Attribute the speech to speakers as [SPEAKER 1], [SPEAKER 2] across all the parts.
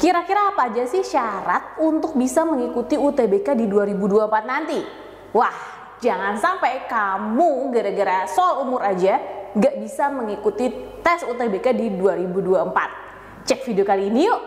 [SPEAKER 1] Kira-kira apa aja sih syarat untuk bisa mengikuti UTBK di 2024 nanti? Wah, jangan sampai kamu gara-gara soal umur aja gak bisa mengikuti tes UTBK di 2024. Cek video kali ini yuk!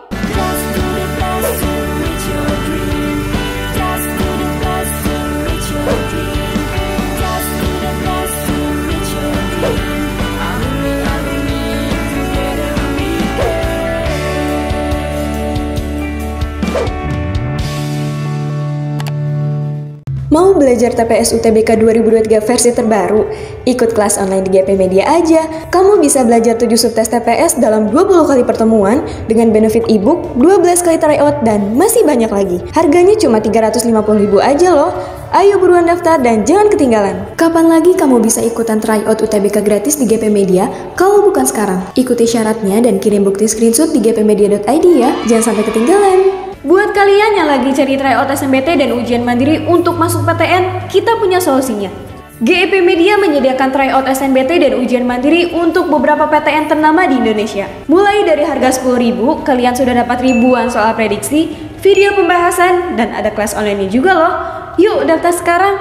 [SPEAKER 2] Mau belajar TPS UTBK 2023 versi terbaru? Ikut kelas online di GP Media aja. Kamu bisa belajar 7 subtes TPS dalam 20 kali pertemuan dengan benefit ebook, 12 kali tryout, dan masih banyak lagi. Harganya cuma 350.000 aja loh. Ayo buruan daftar dan jangan ketinggalan. Kapan lagi kamu bisa ikutan tryout UTBK gratis di GP Media kalau bukan sekarang? Ikuti syaratnya dan kirim bukti screenshot di gpmedia.id ya. Jangan sampai ketinggalan. Buat kalian yang lagi cari tryout SNMPT dan ujian mandiri untuk masuk PTN, kita punya solusinya. GEP Media menyediakan tryout SNMPT dan ujian mandiri untuk beberapa PTN ternama di Indonesia. Mulai dari harga 10.000, kalian sudah dapat ribuan soal prediksi, video pembahasan, dan ada kelas online-nya juga loh. Yuk daftar sekarang!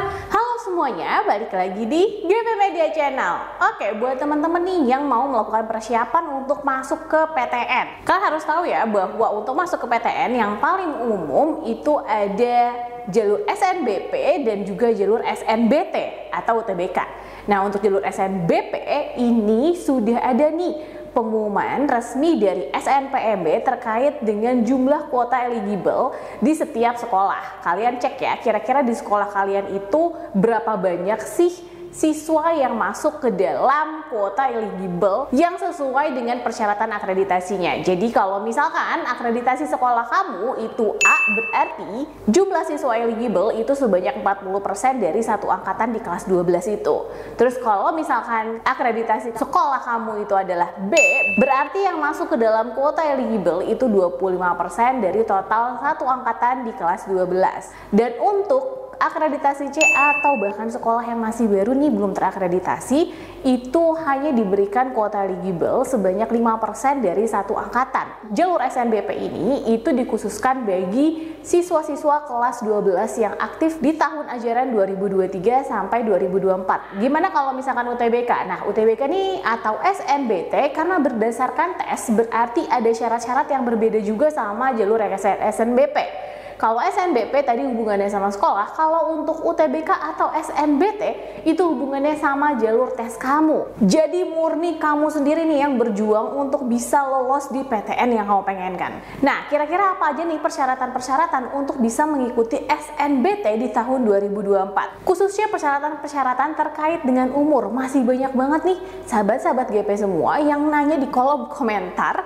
[SPEAKER 1] Semuanya, balik lagi di GP Media Channel. Oke, buat teman-teman nih yang mau melakukan persiapan untuk masuk ke PTN, kalian harus tahu ya bahwa untuk masuk ke PTN yang paling umum itu ada jalur SNBP dan juga jalur SNBT atau UTBK. Nah, untuk jalur SNBP ini sudah ada nih pengumuman resmi dari SNPMB terkait dengan jumlah kuota eligible di setiap sekolah. Kalian cek ya, kira-kira di sekolah kalian itu berapa banyak sih siswa yang masuk ke dalam kuota eligible yang sesuai dengan persyaratan akreditasinya. Jadi kalau misalkan akreditasi sekolah kamu itu A, berarti jumlah siswa eligible itu sebanyak 40% dari satu angkatan di kelas 12 itu. Terus kalau misalkan akreditasi sekolah kamu itu adalah B, berarti yang masuk ke dalam kuota eligible itu 25% dari total satu angkatan di kelas 12. Dan untuk akreditasi C atau bahkan sekolah yang masih baru nih belum terakreditasi, itu hanya diberikan kuota eligible sebanyak 5% dari satu angkatan. Jalur SNBP ini itu dikhususkan bagi siswa-siswa kelas 12 yang aktif di tahun ajaran 2023 sampai 2024. Gimana kalau misalkan UTBK? Nah, UTBK nih atau SNBT karena berdasarkan tes berarti ada syarat-syarat yang berbeda juga sama jalur SNBP. Kalau SNBP tadi hubungannya sama sekolah, kalau untuk UTBK atau SNBT itu hubungannya sama jalur tes kamu. Jadi murni kamu sendiri nih yang berjuang untuk bisa lolos di PTN yang kamu pengenkan. Nah, kira-kira apa aja nih persyaratan-persyaratan untuk bisa mengikuti SNBT di tahun 2024? Khususnya persyaratan-persyaratan terkait dengan umur. Masih banyak banget nih sahabat-sahabat GP semua yang nanya di kolom komentar,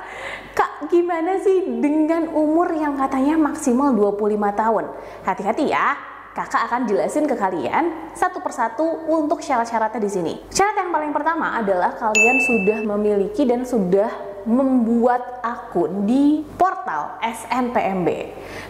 [SPEAKER 1] "Kak, gimana sih dengan umur yang katanya maksimal 25 tahun?" Hati-hati ya, kakak akan jelasin ke kalian satu persatu untuk syarat-syaratnya di sini. Syarat yang paling pertama adalah kalian sudah memiliki dan sudah membuat akun di portal SNPMB.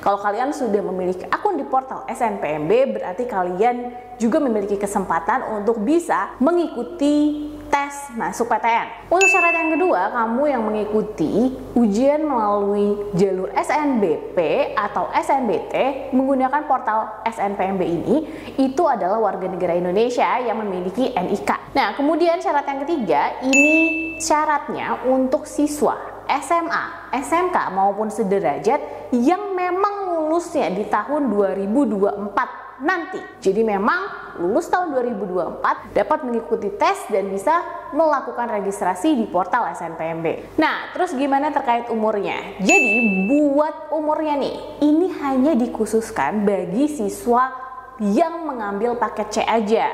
[SPEAKER 1] Kalau kalian sudah memiliki akun di portal SNPMB, berarti kalian juga memiliki kesempatan untuk bisa mengikuti tes masuk PTN. Untuk syarat yang kedua, kamu yang mengikuti ujian melalui jalur SNBP atau SNBT menggunakan portal SNPMB ini, itu adalah warga negara Indonesia yang memiliki NIK. Nah, kemudian syarat yang ketiga, ini syaratnya untuk siswa SMA, SMK maupun sederajat yang memang lulusnya di tahun 2024 nanti. Jadi memang lulus tahun 2024 dapat mengikuti tes dan bisa melakukan registrasi di portal SNPMB. Nah, terus gimana terkait umurnya? Jadi buat umurnya nih, ini hanya dikhususkan bagi siswa yang mengambil paket C aja.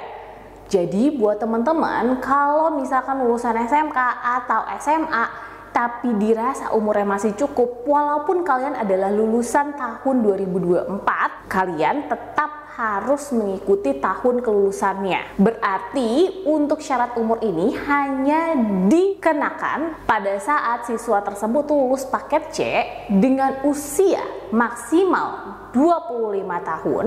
[SPEAKER 1] Jadi buat teman-teman, kalau misalkan lulusan SMK atau SMA tapi dirasa umurnya masih cukup, walaupun kalian adalah lulusan tahun 2024, kalian tetap harus mengikuti tahun kelulusannya. Berarti untuk syarat umur ini hanya dikenakan pada saat siswa tersebut lulus paket C dengan usia maksimal 25 tahun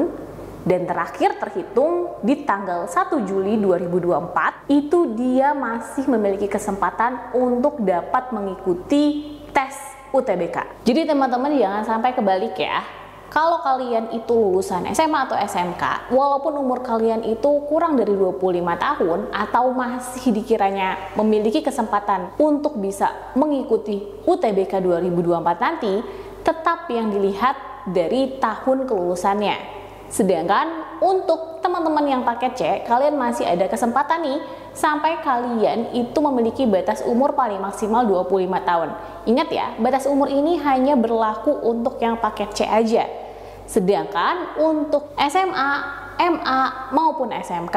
[SPEAKER 1] dan terakhir terhitung di tanggal 1 Juli 2024, itu dia masih memiliki kesempatan untuk dapat mengikuti tes UTBK. Jadi teman-teman jangan sampai kebalik ya. Kalau kalian itu lulusan SMA atau SMK, walaupun umur kalian itu kurang dari 25 tahun atau masih dikiranya memiliki kesempatan untuk bisa mengikuti UTBK 2024 nanti, tetap yang dilihat dari tahun kelulusannya. Sedangkan untuk teman-teman yang paket C, kalian masih ada kesempatan nih sampai kalian itu memiliki batas umur paling maksimal 25 tahun. Ingat ya, batas umur ini hanya berlaku untuk yang paket C aja. Sedangkan untuk SMA, MA maupun SMK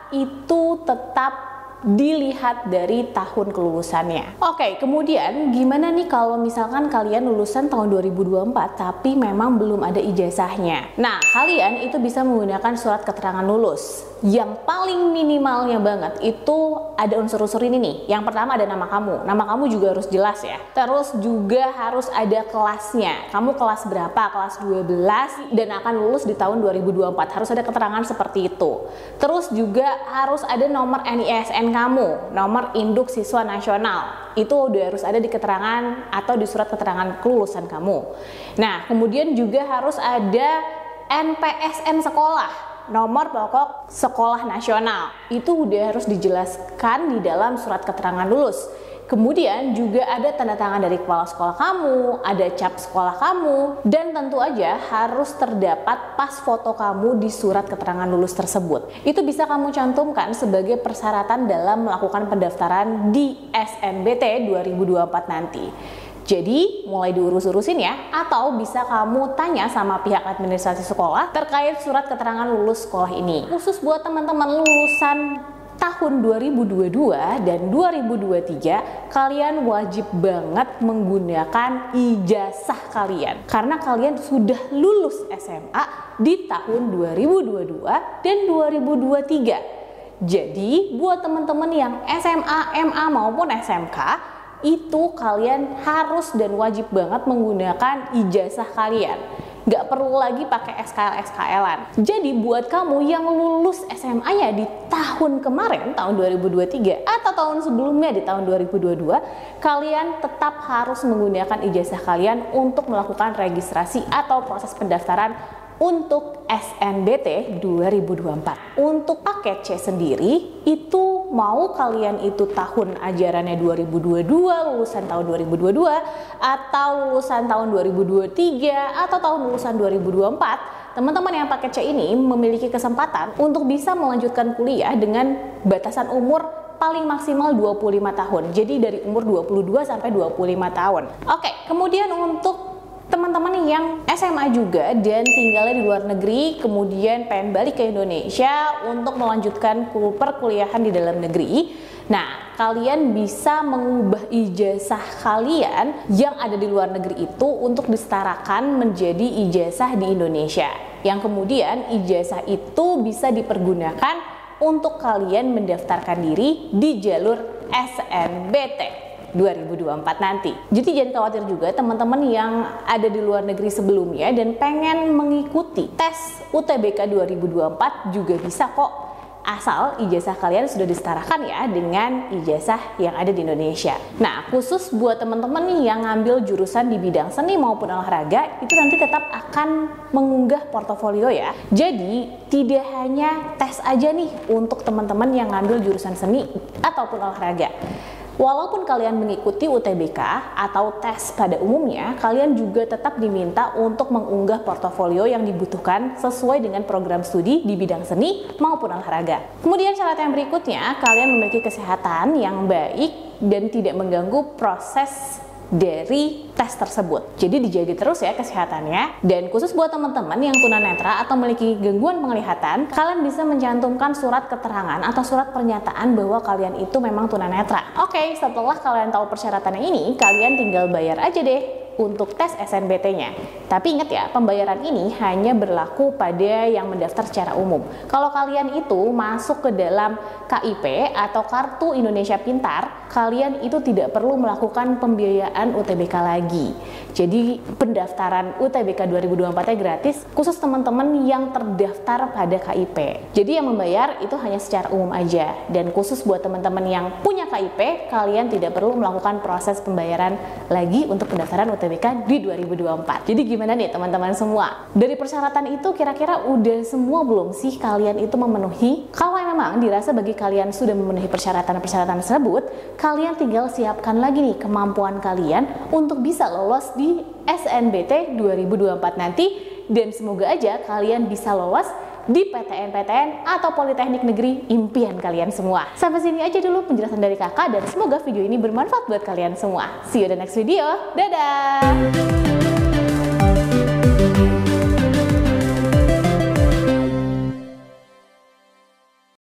[SPEAKER 1] itu tetap dilihat dari tahun kelulusannya. Oke, kemudian gimana nih kalau misalkan kalian lulusan tahun 2024 tapi memang belum ada ijazahnya? Nah, kalian itu bisa menggunakan surat keterangan lulus. Yang paling minimalnya banget itu ada unsur-unsur ini nih. Yang pertama ada nama kamu. Nama kamu juga harus jelas ya. Terus juga harus ada kelasnya. Kamu kelas berapa? Kelas 12 dan akan lulus di tahun 2024. Harus ada keterangan seperti itu. Terus juga harus ada nomor NISN kamu, nomor induk siswa nasional. Itu udah harus ada di keterangan atau di surat keterangan kelulusan kamu. Nah, kemudian juga harus ada NPSN sekolah, nomor pokok sekolah nasional. Itu udah harus dijelaskan di dalam surat keterangan lulus. Kemudian juga ada tanda tangan dari kepala sekolah kamu, ada cap sekolah kamu, dan tentu aja harus terdapat pas foto kamu di surat keterangan lulus tersebut. Itu bisa kamu cantumkan sebagai persyaratan dalam melakukan pendaftaran di SNBT 2024 nanti. Jadi mulai diurus-urusin ya, atau bisa kamu tanya sama pihak administrasi sekolah terkait surat keterangan lulus sekolah ini. Khusus buat teman-teman lulusan tahun 2022 dan 2023, kalian wajib banget menggunakan ijazah kalian karena kalian sudah lulus SMA di tahun 2022 dan 2023. Jadi buat teman-teman yang SMA, MA maupun SMK, itu kalian harus dan wajib banget menggunakan ijazah kalian. Nggak perlu lagi pakai SKL-SKL-an. Jadi buat kamu yang lulus SMA-nya di tahun kemarin, tahun 2023, atau tahun sebelumnya di tahun 2022, kalian tetap harus menggunakan ijazah kalian untuk melakukan registrasi atau proses pendaftaran untuk SNBT 2024. Untuk paket C sendiri, itu mau kalian itu tahun ajarannya 2022, lulusan tahun 2022, atau lulusan tahun 2023, atau tahun lulusan 2024, teman-teman yang paket C ini memiliki kesempatan untuk bisa melanjutkan kuliah dengan batasan umur paling maksimal 25 tahun. Jadi dari umur 22 sampai 25 tahun. Oke, kemudian untuk teman-teman yang SMA juga dan tinggalnya di luar negeri, kemudian pengen balik ke Indonesia untuk melanjutkan perkuliahan di dalam negeri. Nah, kalian bisa mengubah ijazah kalian yang ada di luar negeri itu untuk disetarakan menjadi ijazah di Indonesia. Yang kemudian ijazah itu bisa dipergunakan untuk kalian mendaftarkan diri di jalur SNBT 2024 nanti. Jadi jangan khawatir juga teman-teman yang ada di luar negeri sebelumnya dan pengen mengikuti tes UTBK 2024 juga bisa kok, asal ijazah kalian sudah disetarakan ya dengan ijazah yang ada di Indonesia. Nah, khusus buat teman-teman nih yang ngambil jurusan di bidang seni maupun olahraga, itu nanti tetap akan mengunggah portofolio ya. Jadi tidak hanya tes aja nih untuk teman-teman yang ngambil jurusan seni ataupun olahraga. Walaupun kalian mengikuti UTBK atau tes pada umumnya, kalian juga tetap diminta untuk mengunggah portofolio yang dibutuhkan sesuai dengan program studi di bidang seni maupun olahraga. Kemudian syarat yang berikutnya, kalian memiliki kesehatan yang baik dan tidak mengganggu proses dari tes tersebut. Jadi dijaga terus ya kesehatannya. Dan khusus buat teman-teman yang tunanetra atau memiliki gangguan penglihatan, kalian bisa mencantumkan surat keterangan atau surat pernyataan bahwa kalian itu memang tunanetra. Oke, setelah kalian tahu persyaratannya ini, kalian tinggal bayar aja deh untuk tes SNBT-nya. Tapi ingat ya, pembayaran ini hanya berlaku pada yang mendaftar secara umum. Kalau kalian itu masuk ke dalam KIP atau Kartu Indonesia Pintar, kalian itu tidak perlu melakukan pembiayaan UTBK lagi. Jadi pendaftaran UTBK 2024-nya gratis khusus teman-teman yang terdaftar pada KIP. Jadi yang membayar itu hanya secara umum aja, dan khusus buat teman-teman yang punya KIP, kalian tidak perlu melakukan proses pembayaran lagi untuk pendaftaran UTBK di 2024. Jadi gimana nih teman-teman semua? Dari persyaratan itu kira-kira udah semua belum sih kalian itu memenuhi? Kalau memang dirasa bagi kalian sudah memenuhi persyaratan-persyaratan tersebut, kalian tinggal siapkan lagi nih kemampuan kalian untuk bisa lolos di SNBT 2024 nanti, dan semoga aja kalian bisa lolos di PTN-PTN atau Politeknik Negeri impian kalian semua. Sampai sini aja dulu penjelasan dari kakak, dan semoga video ini bermanfaat buat kalian semua. See you in the next video. Dadah!